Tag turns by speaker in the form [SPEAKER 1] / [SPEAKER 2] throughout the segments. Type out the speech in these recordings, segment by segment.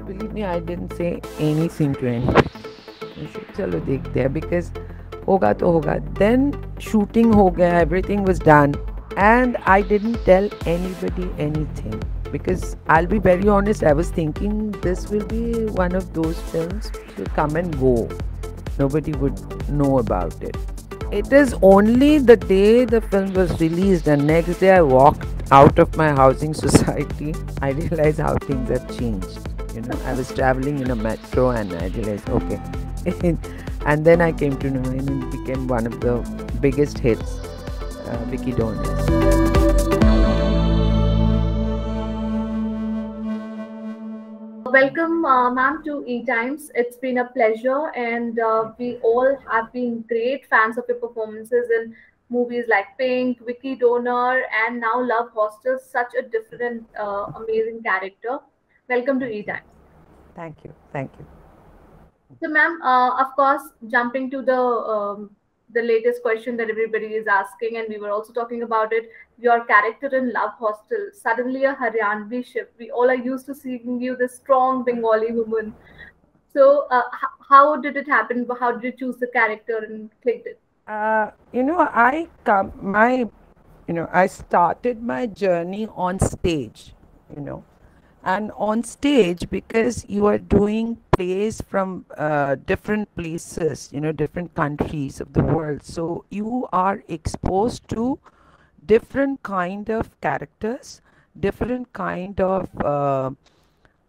[SPEAKER 1] believe me, I didn't say anything to anybody. I said, चलो देखते हैं, because होगा तो होगा. Then shooting हो गया, everything was done, and I didn't tell anybody anything, because I'll be very honest, I was thinking this will be one of those films to come and go. Nobody would know about it. It is only the day the film was released and next day I walked out of my housing society, I realized how things have changed. I was traveling in a metro and I realized, okay. And then I came to know, and it became one of the biggest hits, Vicky Donor.
[SPEAKER 2] Welcome, ma'am, to E Times. It's been a pleasure, and we all have been great fans of your performances in movies like Pink, Vicky Donor, and now Love Hostel. Such a different, amazing character. Welcome to
[SPEAKER 1] Thank
[SPEAKER 2] E
[SPEAKER 1] you.
[SPEAKER 2] Times.
[SPEAKER 1] Thank you. Thank you.
[SPEAKER 2] So, ma'am, of course, jumping to the latest question that everybody is asking, and we were also talking about it. Your character in Love Hostel, suddenly a Haryanvi shift. We all are used to seeing you, the strong Bengali woman. So, how did it happen? How did you choose the character and clicked it?
[SPEAKER 1] I started my journey on stage, you know, and on stage, because you are doing plays from different places, different countries of the world. So you are exposed to different kind of characters, different kind of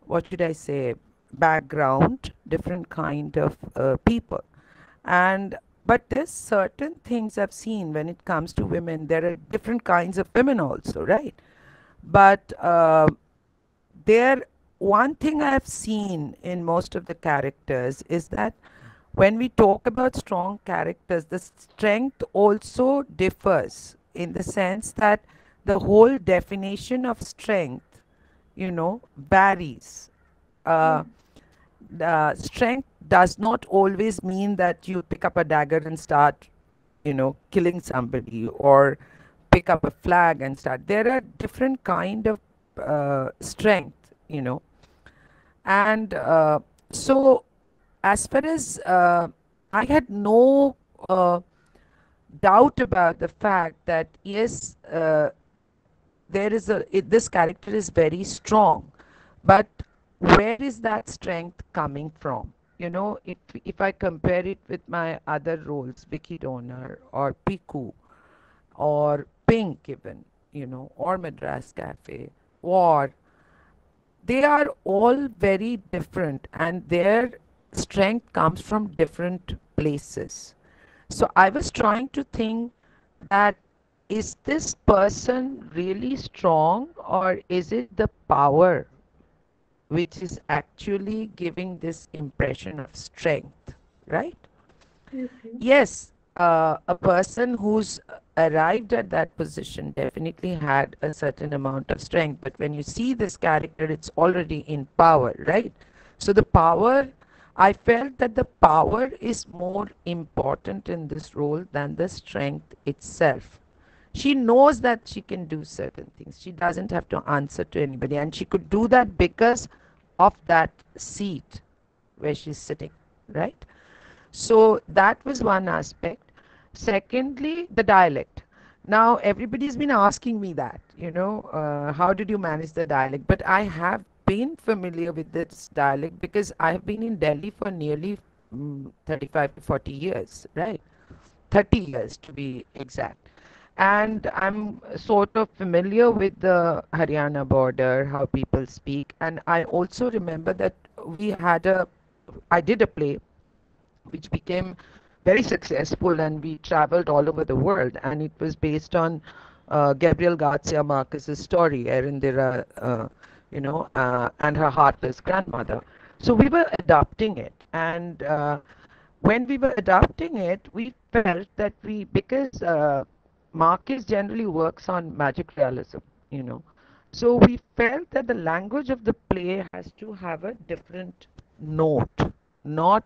[SPEAKER 1] what should I say, background, different kind of people. And but there's certain things I've seen when it comes to women. There are different kinds of women also, right? But there, one thing I've seen in most of the characters is that when we talk about strong characters, the strength also differs, in the sense that the whole definition of strength, varies.
[SPEAKER 2] Yeah.
[SPEAKER 1] Uh, the strength does not always mean that you pick up a dagger and start, killing somebody, or pick up a flag and start. There are different kind of strength, and so as far as I had no doubt about the fact that yes, this character is very strong, but where is that strength coming from? If I compare it with my other roles, Vicky Donor or Piku or Pink even, or Madras Cafe, or they are all very different, and their strength comes from different places. So I was trying to think that, is this person really strong, or is it the power which is actually giving this impression of strength, right?
[SPEAKER 2] Okay.
[SPEAKER 1] Yes, a person who's arrived at that position definitely had a certain amount of strength, but when you see this character, it's already in power, right? So the power, I felt that the power is more important in this role than the strength itself. She knows that she can do certain things. She doesn't have to answer to anybody, and she could do that because of that seat where she's sitting, right? So that was one aspect. Secondly, the dialect. Now, everybody's been asking me that, how did you manage the dialect? But I have been familiar with this dialect because I have been in Delhi for nearly 35 to 40 years, right? 30 years to be exact. And I'm sort of familiar with the Haryana border, how people speak. And I also remember that I did a play which became very successful, and we traveled all over the world, and it was based on Gabriel Garcia Marquez's story, Erindira, and her heartless grandmother. So we were adapting it, and when we were adapting it, we felt that because Marquez generally works on magic realism, you know, so we felt that the language of the play has to have a different note, not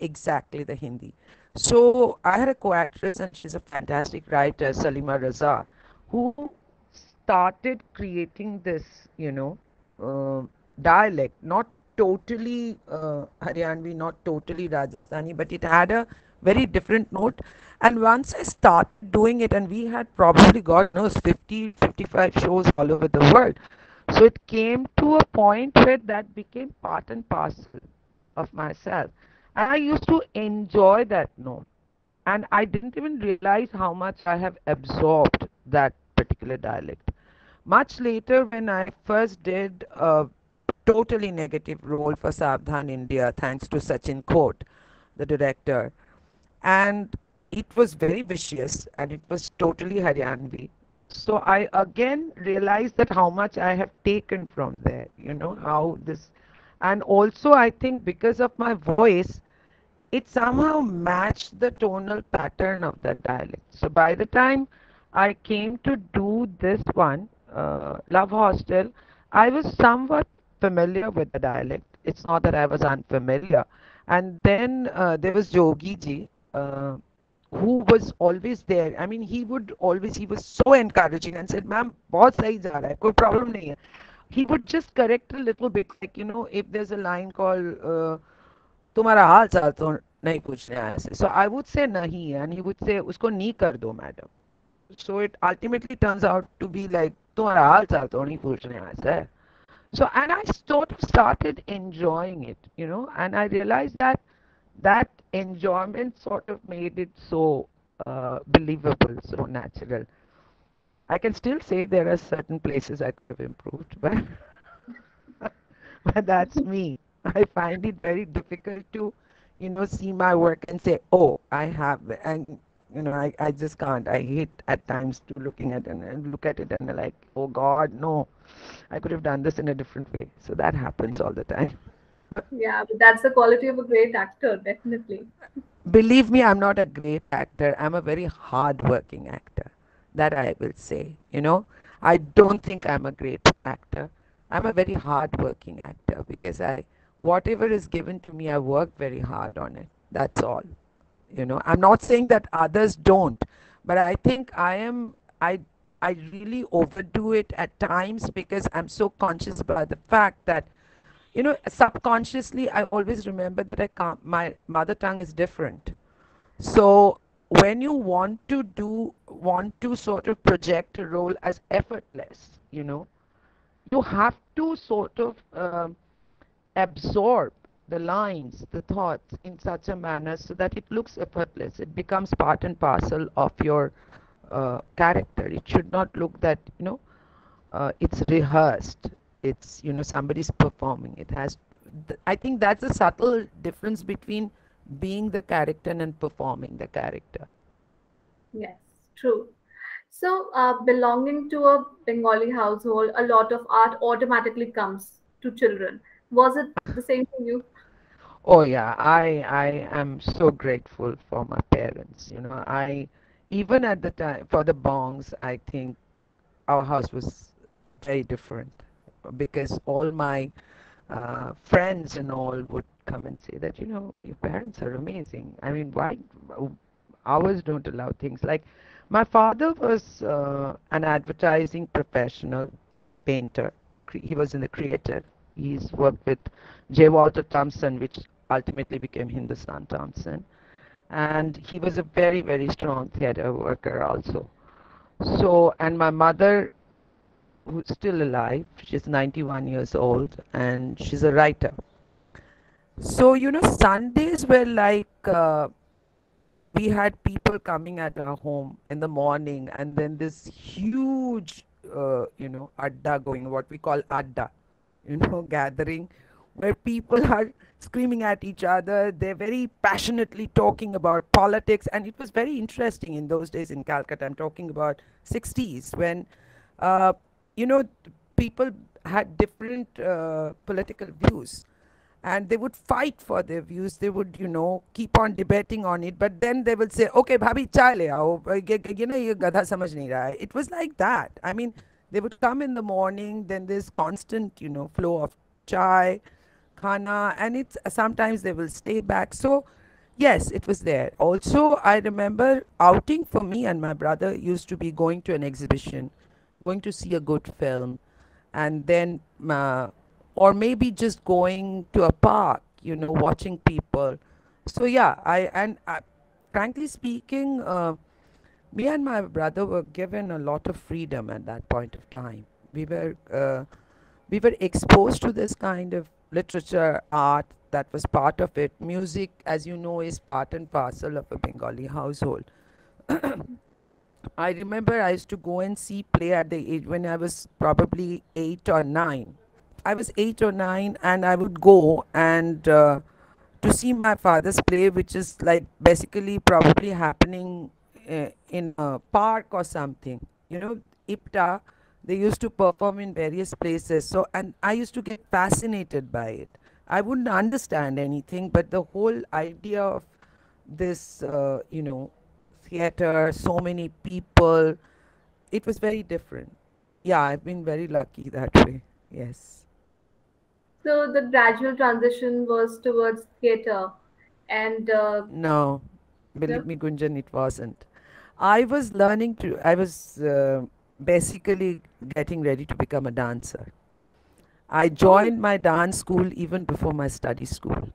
[SPEAKER 1] exactly the Hindi. So I had a co-actress, and she's a fantastic writer, Salima Raza, who started creating this, uh, dialect, not totally Haryanvi, not totally Rajasthani, but it had a very different note. And once I started doing it, and we had probably, God knows, 50, 55 shows all over the world. So it came to a point where that became part and parcel of myself. And I used to enjoy that note. And I didn't even realize how much I have absorbed that particular dialect. Much later, when I first did a totally negative role for Savdhan India, thanks to Sachin Khote, the director, and it was very vicious and it was totally Haryanvi. So I again realized that how much I have taken from there, how this, and also I think because of my voice, it somehow matched the tonal pattern of that dialect. So by the time I came to do this one, Love Hostel, I was somewhat familiar with the dialect. It's not that I was unfamiliar. And then there was Jogi ji, who was always there. I mean, he was so encouraging and said, "Ma'am, बहुत सही जा रहा है, कोई problem नहीं है." He would just correct a little bit, like, if there's a line called, तुम्हारा हाल चाल तो नहीं पूछने आया से. So I would say nahi, and he would say, उसको नहीं कर दो, madam. So it ultimately turns out to be like, तुम्हारा हाल चाल तो नहीं पूछने आया से. So, and I sort of started enjoying it, and I realized that that enjoyment sort of made it so believable, so natural. I can still say there are certain places I could have improved, but but that's me. I find it very difficult to, see my work and say, oh, I have, and I just can't. I hate at times to looking at and look at it and like, oh God, no, I could have done this in a different way. So that happens all the time.
[SPEAKER 2] Yeah, but that's the quality of a great actor, definitely.
[SPEAKER 1] Believe me, I'm not a great actor. I'm a very hard-working actor. That I will say. I don't think I'm a great actor. I'm a very hard-working actor because whatever is given to me, I work very hard on it. That's all. I'm not saying that others don't, but I think I really overdo it at times because I'm so conscious about the fact that subconsciously I always remember that I can't, my mother tongue is different. So when you want to sort of project a role as effortless, you have to sort of absorb the lines, the thoughts in such a manner so that it looks effortless. It becomes part and parcel of your character. It should not look that, it's rehearsed. It's, somebody's performing. I think that's a subtle difference between being the character and performing the character.
[SPEAKER 2] Yes, true. So, belonging to a Bengali household, a lot of art automatically comes to children. Was it the same for you?
[SPEAKER 1] Oh yeah, I am so grateful for my parents. I even at the time for the bongs, I think our house was very different because all my friends and all would come and say that, your parents are amazing. I mean, why ours don't allow things like my father was an advertising professional painter. He was in the creative. He's worked with J. Walter Thompson, which ultimately became Hindustan Thompson. And he was a very, very strong theater worker also. So, and my mother, who's still alive, she's 91 years old, and she's a writer. So, Sundays were like we had people coming at our home in the morning, and then this huge, adda going, what we call adda, gathering, where people are screaming at each other. They're very passionately talking about politics, and it was very interesting in those days in Calcutta. I'm talking about 60s when, uh, you know, people had different political views and they would fight for their views. They would, keep on debating on it, but then they would say, okay, bhabhi chai le aao, ye gadha samajh nahi raha hai. It was like that. I mean, they would come in the morning, then there's constant, flow of chai, khana, and it's sometimes they will stay back. So yes, it was there. Also, I remember outing for me and my brother used to be going to an exhibition, going to see a good film, and then or maybe just going to a park, watching people. So yeah, frankly speaking, me and my brother were given a lot of freedom at that point of time. We were exposed to this kind of literature, art that was part of it. Music, as you know, is part and parcel of a Bengali household. I remember I used to go and see play at the age when I was probably 8 or 9. I was 8 or 9, and I would go and to see my father's play, which is like basically probably happening in a park or something. IPTA, they used to perform in various places. So, and I used to get fascinated by it. I wouldn't understand anything, but the whole idea of this, theater, so many people, it was very different. Yeah, I've been very lucky that way. Yes.
[SPEAKER 2] So the gradual transition was towards theater, and
[SPEAKER 1] No,
[SPEAKER 2] no,
[SPEAKER 1] believe me, Gunjan, it wasn't. I was basically getting ready to become a dancer. I
[SPEAKER 2] oh,
[SPEAKER 1] joined my dance school even before my study school.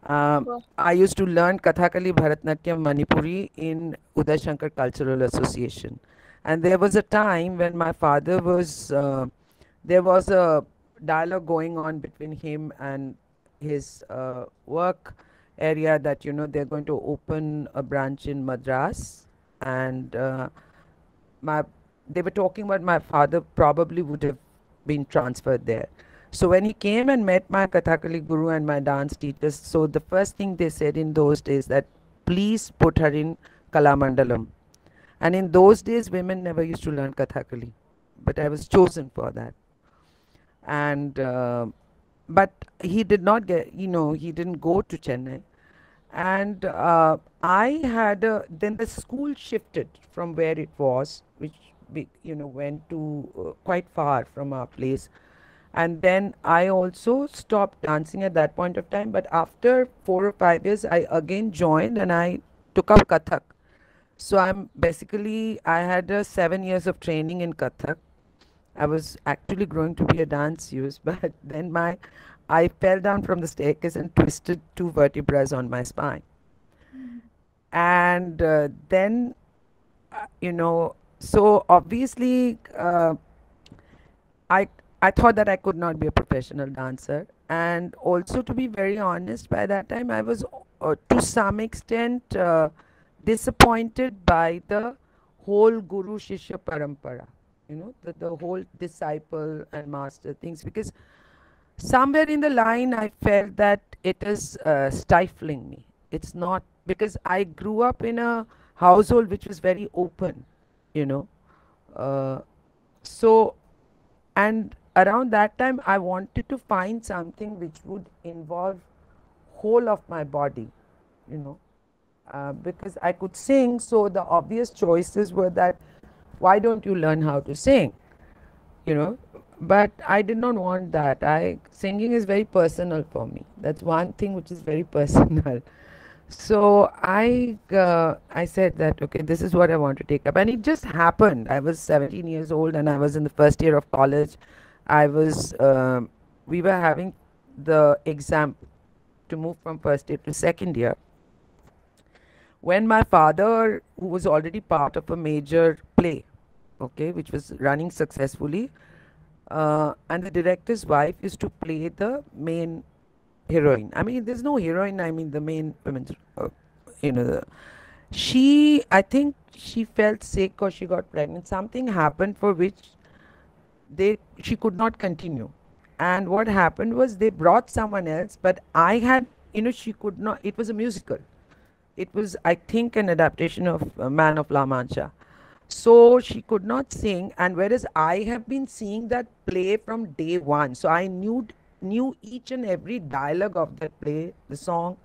[SPEAKER 2] wow.
[SPEAKER 1] I used to learn Kathakali, Bharatnatyam, Manipuri in Uday Shankar Cultural Association. And there was a time when my father there was a dialogue going on between him and his work area that, they're going to open a branch in Madras. And my they were talking about my father probably would have been transferred there. So when he came and met my Kathakali guru and my dance teachers, so the first thing they said in those days that please put her in Kalamandalam. And in those days, women never used to learn Kathakali, but I was chosen for that. And but he did not get, he didn't go to Chennai. And I had then the school shifted from where it was, which went to quite far from our place. And then I also stopped dancing at that point of time. But after 4 or 5 years, I again joined and I took up Kathak. So I had 7 years of training in Kathak. I was actually growing to be a dance youth, but then I fell down from the staircase and twisted two vertebrae on my spine. And then, so obviously, I I thought that I could not be a professional dancer, and also to be very honest, by that time I was to some extent disappointed by the whole guru shishya parampara, the whole disciple and master things, because somewhere in the line I felt that it is stifling me. It's not, because I grew up in a household which was very open, you know uh, so, and around that time I wanted to find something which would involve whole of my body, you know because I could sing, so the obvious choices were that why don't you learn how to sing, you know but I did not want that. I Singing is very personal for me. That's one thing which is very personal. So I said that okay, this is what I want to take up, and it just happened. I was 17 years old, and I was in the first year of college. I was We were having the exam to move from first year to second year, when my father, who was already part of a major play, okay, which was running successfully, and the director's wife used to play the main heroine. I mean, there's no heroine. I mean, the main women's, you know, the, I think she felt sick or she got pregnant. Something happened for which she could not continue. And what happened was they brought someone else, but I had, she could not, it was a musical. It was, I think, an adaptation of Man of La Mancha. So she could not sing, and whereas I have been seeing that play from day one, so I knew each and every dialogue of that play, the song,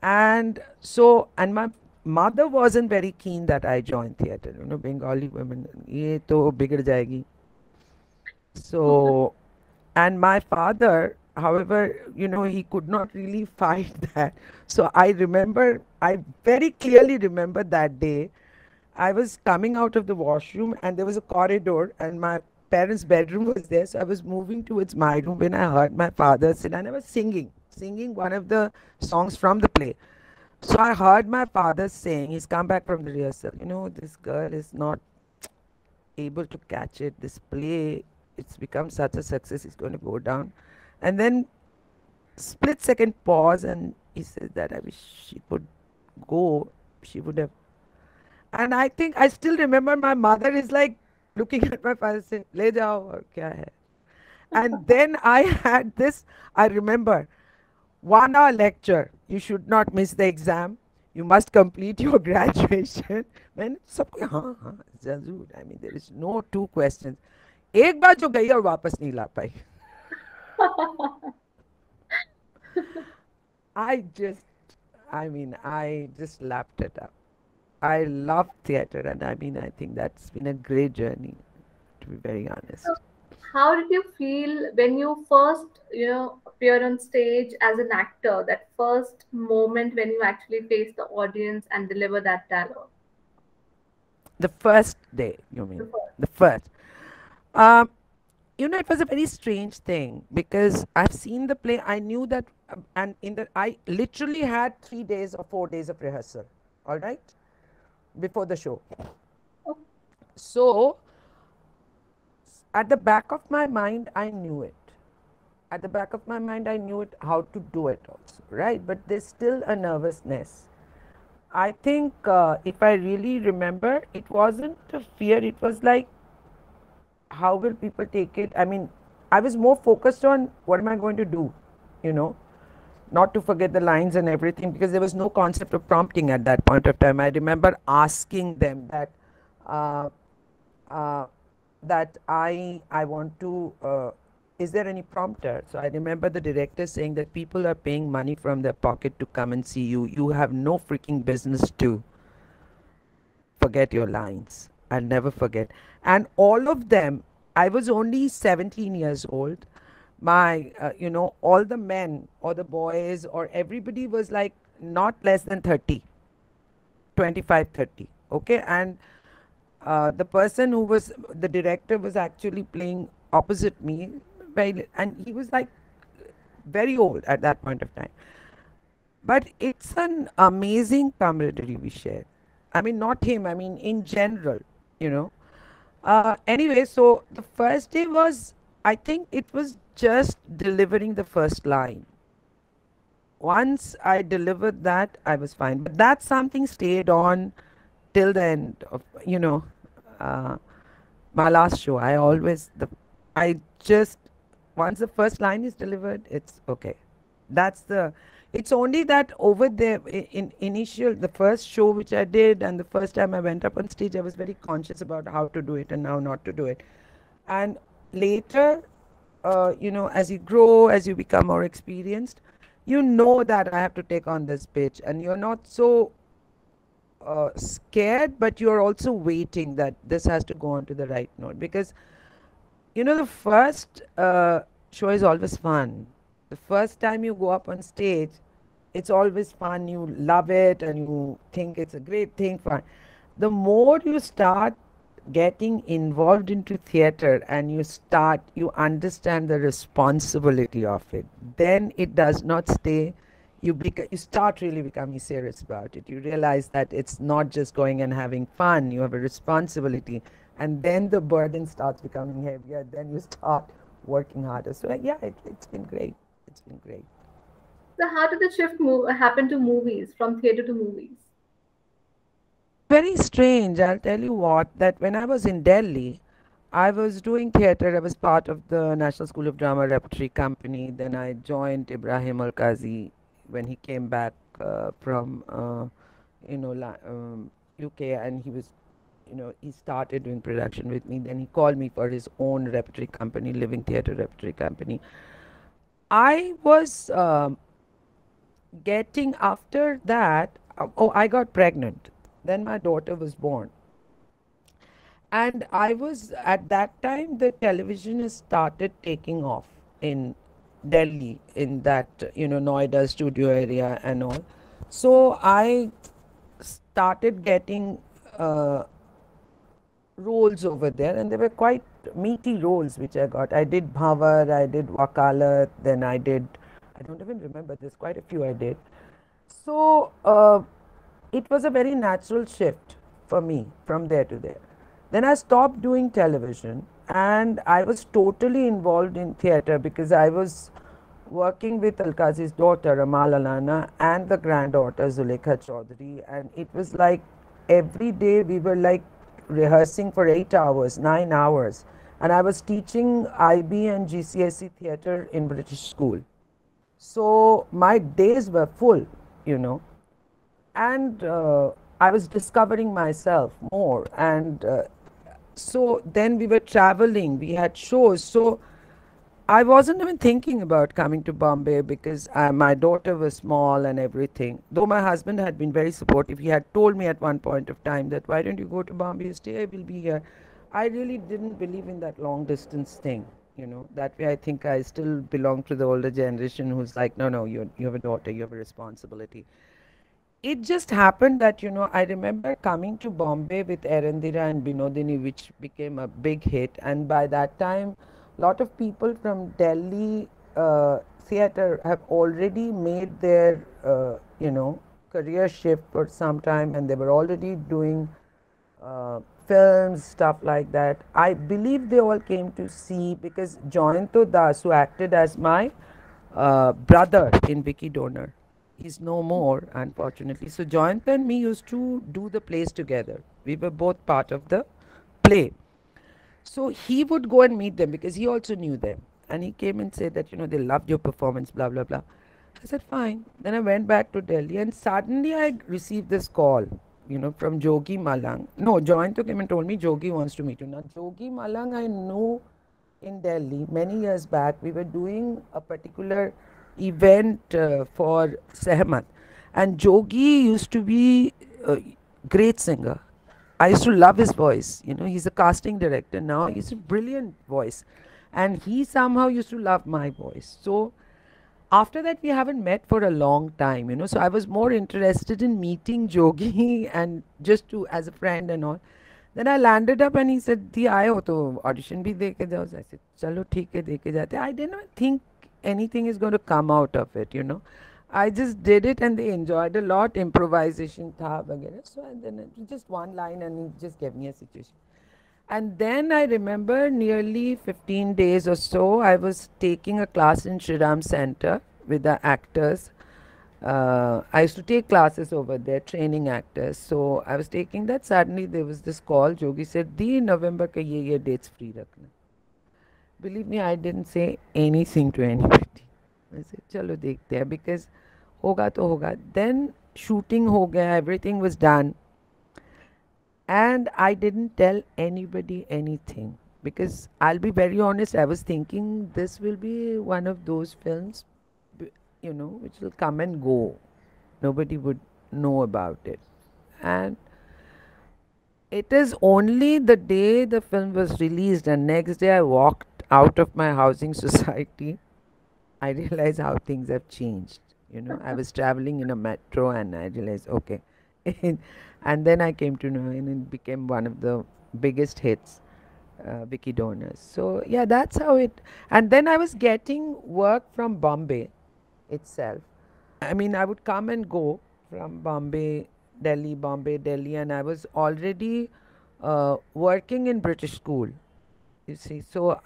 [SPEAKER 1] and my mother wasn't very keen that I join theater. Bengali women, ye to bigad jayegi. So, and my father, however, he could not really fight that. So I very clearly remember that day. I was coming out of the washroom and there was a corridor, and my parents' bedroom was there, so I was moving towards my room when I heard my father sit, and I was singing one of the songs from the play. So I heard my father saying, he's come back from the rehearsal, this girl is not able to catch it. This play, it's become such a success, it's going to go down. And then split second pause, and he says that I wish she could go. She would have. And I think I still remember my mother is like looking at my father saying, "Le jao, aur kya hai?" And then I had this. I remember 1 hour lecture. You should not miss the exam. You must complete your graduation. When सबको हाँ हाँ जरूर. I mean there is no two questions. एक बार जो गई और वापस नहीं ला पाई. I just, I just lapped it up. I love theater, and I think that's been a great journey, to be very
[SPEAKER 2] So,
[SPEAKER 1] honest.
[SPEAKER 2] how did you feel when you first, appear on stage as an actor? That first moment when you actually face the audience and deliver that dialogue.
[SPEAKER 1] The first day, you
[SPEAKER 2] The
[SPEAKER 1] mean?
[SPEAKER 2] first.
[SPEAKER 1] The first. Um, it was a very strange thing because I've seen the play. I knew that, and I literally had 3 days or 4 days of rehearsal. All right, before the show.
[SPEAKER 2] Oh,
[SPEAKER 1] So at the back of my mind, I knew it. At the back of my mind, I knew it how to do it also, right? But there's still a nervousness. I think if I really remember, it wasn't a fear. It was like, how will people take it? I was more focused on what am I going to do, you know, not to forget the lines and everything because there was no concept of prompting at that point of time. I remember asking them uh, uh, that I want to. Is there any prompter? So I remember the director saying that people are paying money from their pocket to come and see you. You have no freaking business to forget your lines. I'll never forget. And all of them, I was only 17 years old. All the men or the boys or everybody was like not less than 30, 25, 30. Okay. And the person who was the director was actually playing opposite me, and he was like very old at that point of time. But it's an amazing camaraderie we share. Not him, in general, you know. Anyway, so the first day was, I think it was just delivering the first line. Once I delivered that, I was fine. But that something stayed on till the end of, uh, my last show. I just, once the first line is delivered, it's okay. That's the, it's only that over there in initial, the first show which I did and the first time I went up on stage, I was very conscious about how to do it and how not to do it. And later, as you grow, as you become more experienced, you know that I have to take on this pitch, and you're not so scared, but you're also waiting that this has to go on to the right note because the first show is always fun. The first time you go up on stage, it's always fun. You love it and you think it's a great thing. Fun. The more you start getting involved into theater and you understand the responsibility of it, then it does not stay. You start really becoming serious about it. You realize that it's not just going and having fun. You have a responsibility, and then the burden starts becoming heavier. Then you start working harder. So yeah, it's been great. It's been great.
[SPEAKER 2] so how did the shift happen to movies from theater to movies?
[SPEAKER 1] Very strange. I'll tell you what, that when I was in Delhi, I was doing theater. I was part of the National School of Drama Repertory Company. Then I joined Ibrahim Al Qazi when he came back from UK, and he started doing production with me. Then he called me for his own repertory company, Living Theatre Repertory Company. I was getting after that. I got pregnant. Then my daughter was born. And I was at that time the television has started taking off in Delhi, in that Noida studio area and all. So I started getting uh, roles over there, and they were quite meaty roles which I got. I did Bhavar, I did Wakalat, then I did, I don't even remember, there's quite a few I did. So it was a very natural shift for me from there to there. Then I stopped doing television and I was totally involved in theatre because I was working with Alkazi's daughter Amal Alana and the granddaughter Zulekha Chaudhary, and it was like every day we were like rehearsing for 8 hours, 9 hours, and I was teaching IB and GCSE theatre in British school. So my days were full, you know, and I was discovering myself more. And so then we were traveling, we had shows. So I wasn't even thinking about coming to Bombay because my daughter was small and everything. Though my husband had been very supportive, he had told me at one point of time that why don't you go to Bombay, you stay, I will be here. I really didn't believe in that long distance thing. You know, that way I think I still belong to the older generation who's like, no, no, you have a daughter, you have a responsibility. It just happened that, you know, I remember coming to Bombay with Erendira and Binodini, which became a big hit. And by that time, a lot of people from Delhi theatre have already made their, career shift for some time, and they were already doing films, stuff like that. I believe they all came to see because Joyanto Das, who acted as my brother in Vicky Donor, he's no more, unfortunately. So Joyanto and me used to do the plays together. We were both part of the play. So he would go and meet them because he also knew them. And he came and said that, you know, they loved your performance, blah, blah, blah. I said, fine. Then I went back to Delhi and suddenly I received this call, you know, from Jogi Malang. No, Joyanto came and told me Jogi wants to meet you. Now, Jogi Malang I knew in Delhi many years back. We were doing a particular event for Sehmat. And Jogi used to be a great singer. I used to love his voice. You know, he's a casting director now. He's a brilliant voice. And he somehow used to love my voice. So after that, we haven't met for a long time, you know. So I was more interested in meeting Jogi and just to, as a friend and all. Then I landed up and he said, "Di aaye ho to audition bhi de ke jao." I said, "Chalo theek hai, de ke jate." I didn't think anything is going to come out of it, you know. I just did it and they enjoyed a lot. Improvisation tha vagera. So and then just one line and he just gave me a situation. And then I remember nearly 15 days or so, I was taking a class in Shriram Center with the actors. I used to take classes over there, training actors. So I was taking that. Suddenly there was this call. Jogi said, "Di November ka ye dates free rakhna." Believe me, I didn't say anything to anybody. I said, "Chalo dekhte hai," because hoga to hoga. Then shooting ho gaya, everything was done. And I didn't tell anybody anything because I'll be very honest, I was thinking this will be one of those films, you know, which will come and go. Nobody would know about it. And it is only the day the film was released and next day I walked out of my housing society, I realized how things have changed. You know, I was traveling in a metro and I realized, okay. And then I came to know and it became one of the biggest hits, Vicky Donor. So yeah, that's how it. And then I was getting work from Bombay itself. I mean, I would come and go from Bombay, Delhi, and I was already working in British school. You see, so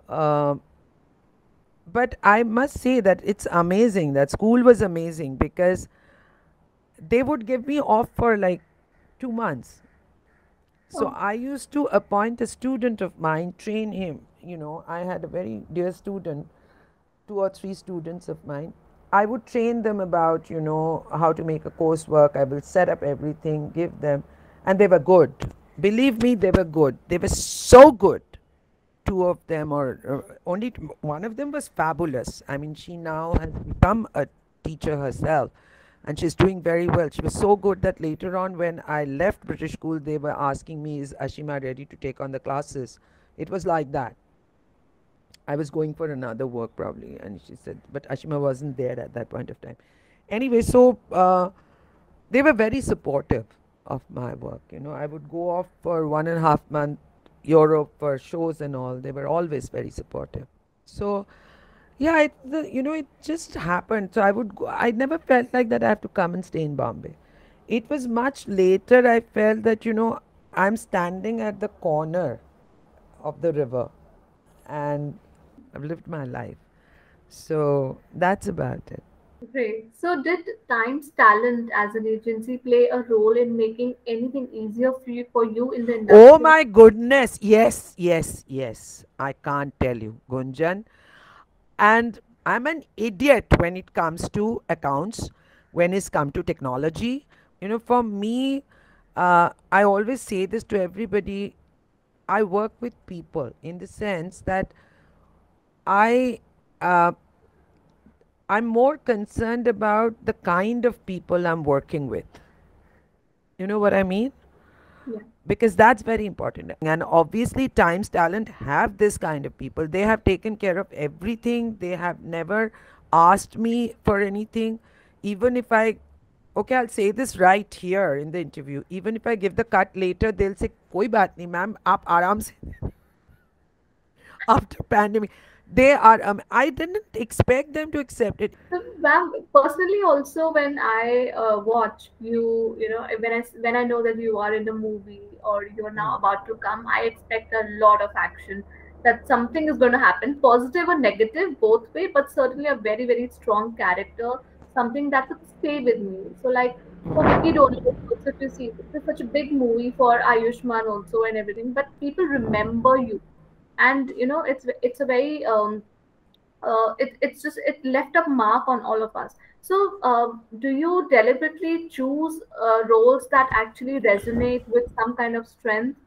[SPEAKER 1] uh, but I must say that it's amazing. That school was amazing because they would give me off for like 2 months. So
[SPEAKER 2] Oh,
[SPEAKER 1] I used to appoint a student of mine, train him. You know, I had a very dear student, two or three students of mine. I would train them about, you know, how to make a coursework. I will set up everything, give them, and they were good. Believe me, they were good. They were so good. Two of them, or only one of them was fabulous. I mean, she now has become a teacher herself and she's doing very well. She was so good that later on, when I left British school, they were asking me, "Is Ashima ready to take on the classes?" It was like that. I was going for another work probably, and she said, but Ashima wasn't there at that point of time. Anyway, so they were very supportive of my work. You know, I would go off for 1.5 months Europe for shows and all. They were always very supportive. So yeah, it just happened. So I would go, I never felt like that I have to come and stay in Bombay. It was much later I felt that, I'm standing at the corner of the river and I've lived my life. So that's about it.
[SPEAKER 2] Great. So, did Times Talent as an agency play a role in making anything easier for you in the
[SPEAKER 1] Oh
[SPEAKER 2] industry?
[SPEAKER 1] my goodness. Yes, yes, yes. I can't tell you, Gunjan. And I'm an idiot when it comes to accounts, when it's come to technology. For me, I always say this to everybody. I work with people in the sense that I uh, I'm more concerned about the kind of people I'm working with. You know what I mean?
[SPEAKER 2] Yeah.
[SPEAKER 1] Because that's very important, and obviously Times Talent have this kind of people. They have taken care of everything. They have never asked me for anything. Even if I Okay, I'll say this right here in the interview. Even if I give the cut later, they'll say कोई बात नहीं ma'am आप आराम से after pandemic. They are I didn't expect them to accept it.
[SPEAKER 2] So, ma'am, personally, also when I watch you, when I know that you are in a movie or you're now about to come, I expect a lot of action. That something is going to happen, positive or negative, both way, but certainly a very very strong character, something that would stay with me. So, like for Vicky Donor, also if you see, it's such a big movie for Ayushman also and everything, but people remember you, and it's a very it left a mark on all of us. So do you deliberately choose roles that actually resonate with some kind of strength?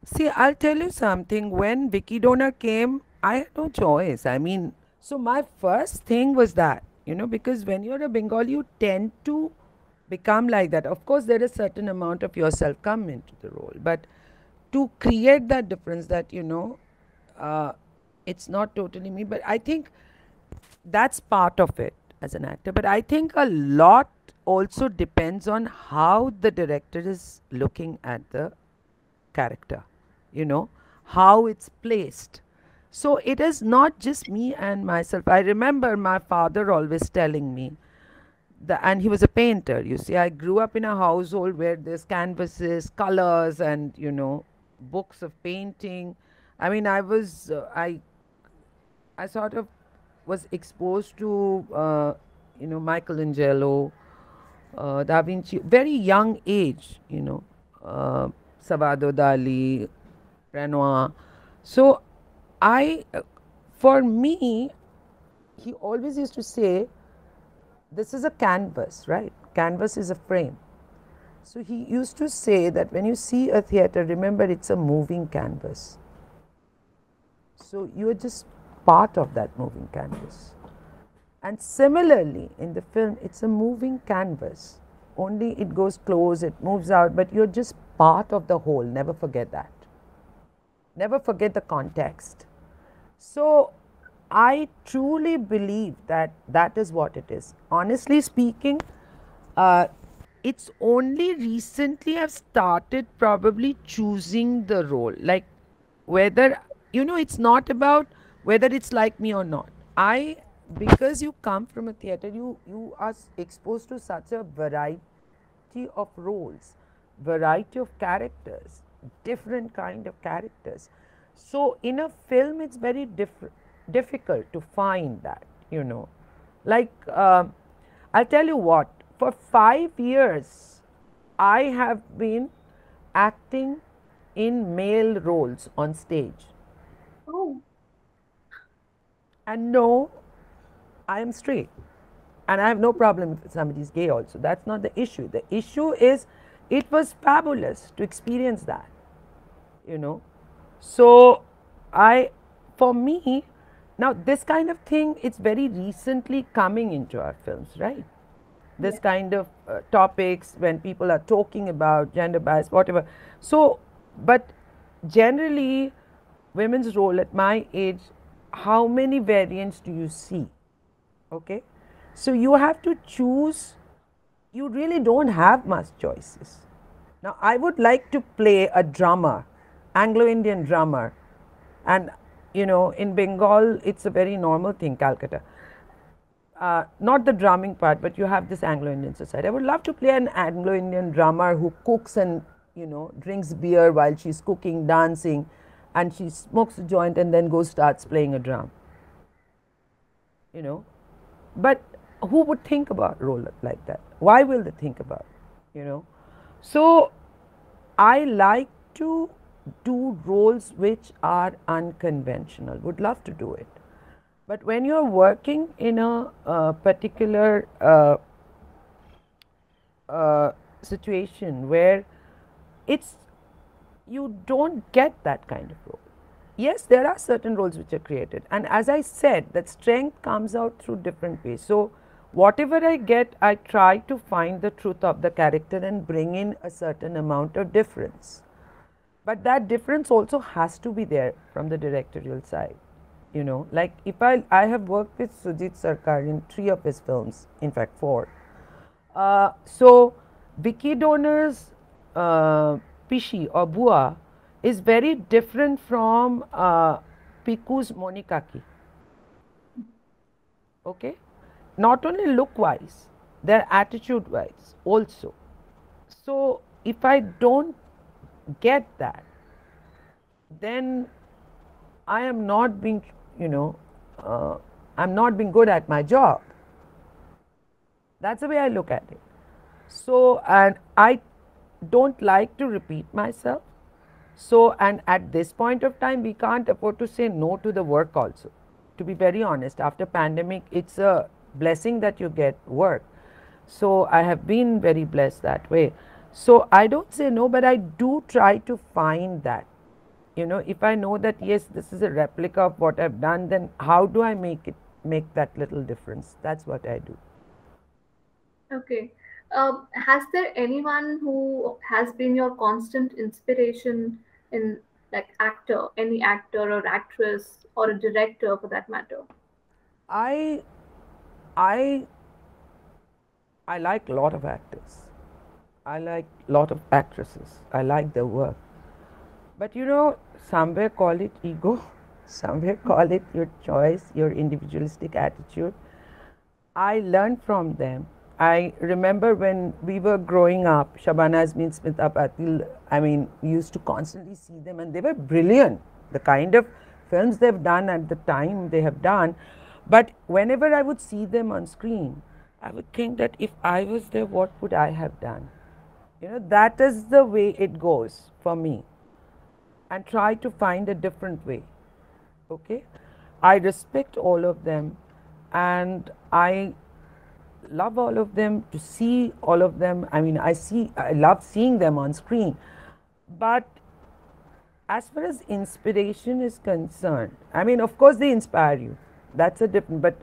[SPEAKER 1] See, I'll tell you something. When Vicky Donor came, I had no choice. I mean, so my first thing was that, because when you're a Bengali, you tend to become like that. Of course, there is certain amount of yourself come into the role, but to create that difference that, uh, it's not totally me, but I think that's part of it as an actor. But I think a lot also depends on how the director is looking at the character, you know, how it's placed. So it is not just me and myself. I remember my father always telling me and he was a painter. You see, I grew up in a household where there's canvases, colors, and books of painting. I mean, I sort of was exposed to Michelangelo, Da Vinci, very young age, Salvador Dali, Renoir. So I, for me, he always used to say, this is a canvas, right? Canvas is a frame. So he used to say that when you see a theater, remember it's a moving canvas. So you are just part of that moving canvas. And similarly, in the film, it's a moving canvas. Only it goes close, it moves out, but you're just part of the whole. Never forget that. Never forget the context. So I truly believe that that is what it is. Honestly speaking, uh, it's only recently I've started probably choosing the role. Like whether, it's not about whether it's like me or not. Because you come from a theater, you are exposed to such a variety of roles, variety of characters, different kind of characters. So in a film, it's very difficult to find that, Like, I'll tell you what, for 5 years, I have been acting in male roles on stage.
[SPEAKER 2] Oh,
[SPEAKER 1] And no, I am straight. And I have no problem if somebody's gay also. That's not the issue. The issue is it was fabulous to experience that, you know. So I, for me, now this kind of thing, it's very recently coming into our films, right? This
[SPEAKER 2] yeah.
[SPEAKER 1] kind of topics when people are talking about gender bias, whatever. So, but generally, women's role at my age, how many variants do you see? Okay, so you have to choose. You really don't have much choices. Now, I would like to play a drummer Anglo-Indian drummer, and in Bengal it's a very normal thing, Calcutta. Not the drumming part, but you have this Anglo-Indian society. I would love to play an Anglo-Indian drummer who cooks and drinks beer while she's cooking, dancing, and she smokes a joint and then goes starts playing a drum. But who would think about a role like that? Why will they think about it? So I like to do roles which are unconventional. Would love to do it. But when you're working in a particular situation where you don't get that kind of role. Yes, there are certain roles which are created, and as I said, that strength comes out through different ways. So whatever I get, I try to find the truth of the character and bring in a certain amount of difference. But that difference also has to be there from the directorial side. Like if I have worked with Sujit Sarkar in 3 of his films, in fact 4. So Vicky Donor's Pishi or Bua is very different from Piku's Monikaki. Okay? Not only look wise, their attitude wise also. So if I don't get that, then I am not being, I'm not being good at my job. That's the way I look at it. So, and I don't like to repeat myself. So, and at this point of time, we can't afford to say no to the work also. To be very honest, after pandemic, it's a blessing that you get work. So, I have been very blessed that way. So, I don't say no, but I do try to find that. If I know that, yes, this is a replica of what I've done, then how do I make that little difference? That's what I do.
[SPEAKER 2] Okay. Has there anyone who has been your constant inspiration in like any actor or actress or a director for that matter?
[SPEAKER 1] I I like a lot of actors. I like a lot of actresses. I like their work. But somewhere call it ego, somewhere call it your choice, your individualistic attitude. I learned from them. I remember when we were growing up, Shabana Azmi, Smita Patil, we used to constantly see them and they were brilliant. The kind of films they've done at the time they have done. But whenever I would see them on screen, I would think that if I was there, what would I have done? That is the way it goes for me. And try to find a different way. Okay? I respect all of them and I love all of them, to see all of them. I love seeing them on screen. But as far as inspiration is concerned, of course they inspire you. That's a different, but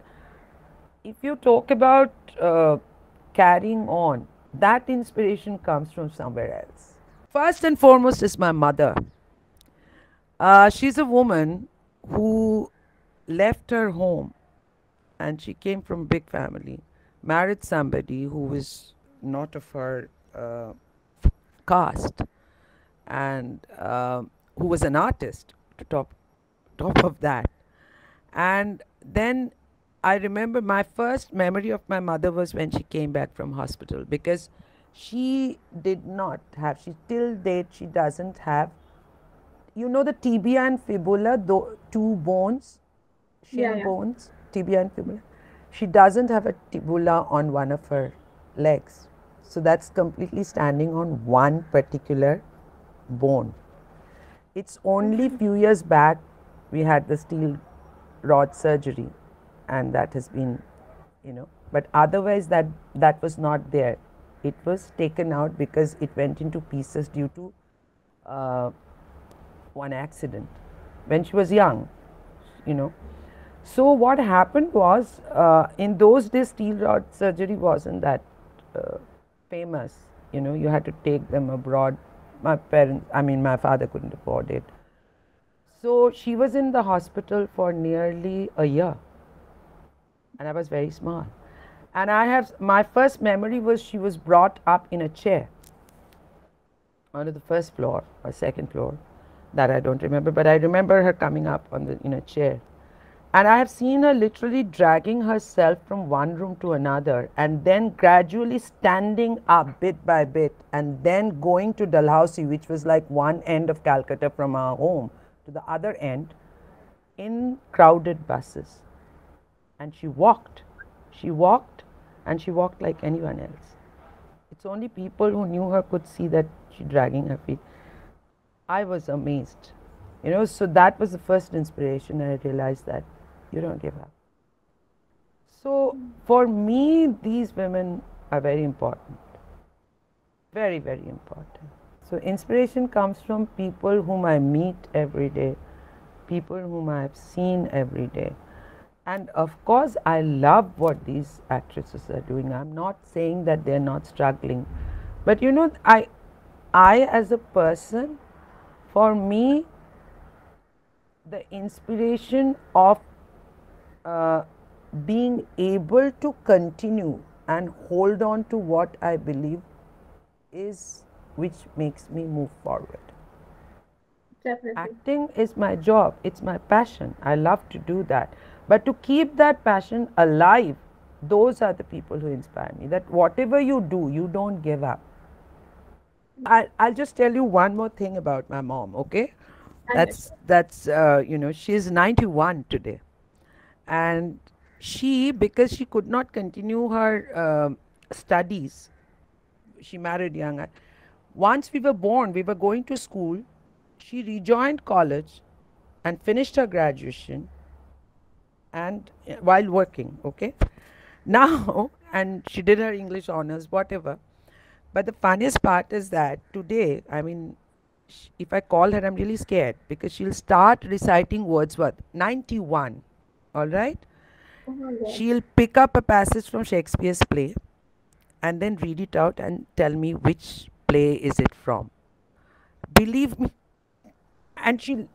[SPEAKER 1] if you talk about carrying on, that inspiration comes from somewhere else. First and foremost is my mother. She's a woman who left her home and she came from a big family, married somebody who was not of her caste and who was an artist to top of that. And then I remember my first memory of my mother was when she came back from hospital, because she did not have, she till date, she doesn't have, the tibia and fibula, 2 bones, shin bones, tibia and fibula. She doesn't have a tibula on one of her legs. So that's completely standing on one particular bone. It's only few years back we had the steel rod surgery, and that has been, but otherwise that was not there. It was taken out because it went into pieces due to one accident when she was young, So what happened was, in those days steel rod surgery wasn't that famous, you had to take them abroad. My parents, my father couldn't afford it. So she was in the hospital for nearly a year and I was very small. And my first memory was she was brought up in a chair onto the first floor or second floor. That I don't remember, but I remember her coming up on the in a chair. And I have seen her literally dragging herself from one room to another and then gradually standing up bit by bit and then going to Dalhousie, which was like one end of Calcutta from our home to the other end, in crowded buses. And she walked. She walked and she walked like anyone else. It's only people who knew her could see that she dragging her feet. I was amazed. So that was the first inspiration, and I realized that you don't give up. So for me, these women are very important. Very, very important. So inspiration comes from people whom I meet every day, people whom I have seen every day. And of course, I love what these actresses are doing. I'm not saying that they're not struggling. But I as a person, for me, the inspiration of being able to continue and hold on to what I believe is which makes me move forward.
[SPEAKER 2] Definitely.
[SPEAKER 1] Acting is my job, it's my passion. I love to do that. But to keep that passion alive, those are the people who inspire me. That whatever you do, you don't give up. I'll just tell you one more thing about my mom, okay?
[SPEAKER 2] And
[SPEAKER 1] She's 91 today. And because she could not continue her studies, she married young. Once we were born, we were going to school. She rejoined college and finished her graduation and while working, okay? Now, and she did her English honors, whatever. But the funniest part is that today, I mean, if I call her, I'm really scared because she'll start reciting Wordsworth, 91, all right?
[SPEAKER 2] oh my God.
[SPEAKER 1] She'll pick up a passage from Shakespeare's play and then read it out and tell me which play is it from. Believe me. And she'll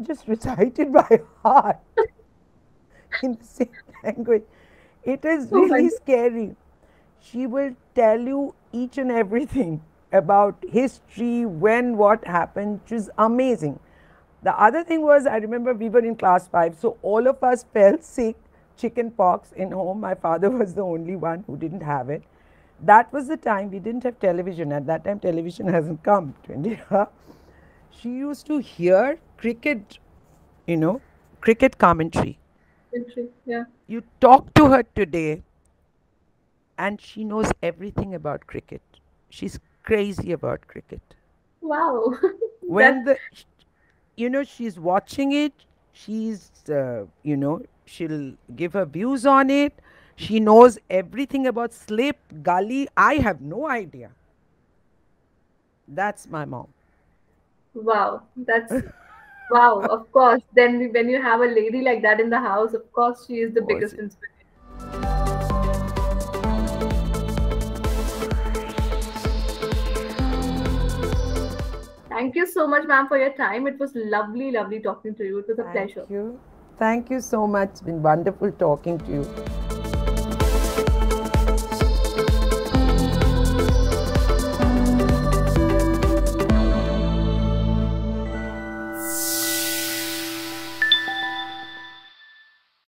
[SPEAKER 1] just recite it by heart in the same language. It is
[SPEAKER 2] Oh my
[SPEAKER 1] really
[SPEAKER 2] God.
[SPEAKER 1] scary. She will tell you each and everything about history, when what happened, which is amazing. The other thing was, I remember we were in class 5, so all of us fell sick, chicken pox in home. My father was the only one who didn't have it. That was the time we didn't have television. At that time, television hasn't come to India. She used to hear cricket, cricket commentary.
[SPEAKER 2] Entry. Yeah.
[SPEAKER 1] You talk to her today, and she knows everything about cricket. She's crazy about cricket.
[SPEAKER 2] Wow.
[SPEAKER 1] When
[SPEAKER 2] That's
[SPEAKER 1] she's watching it, she'll give her views on it. She knows everything about slip, gully. I have no idea. That's my mom.
[SPEAKER 2] wow. That's wow. Of course. Then when you have a lady like that in the house, of course she is the
[SPEAKER 1] Was
[SPEAKER 2] biggest
[SPEAKER 1] it?
[SPEAKER 2] inspiration. Thank you so much, ma'am, for your time. It was lovely, lovely talking to you. It was a
[SPEAKER 1] Thank
[SPEAKER 2] pleasure.
[SPEAKER 1] you. Thank you so much. It's been wonderful talking to you.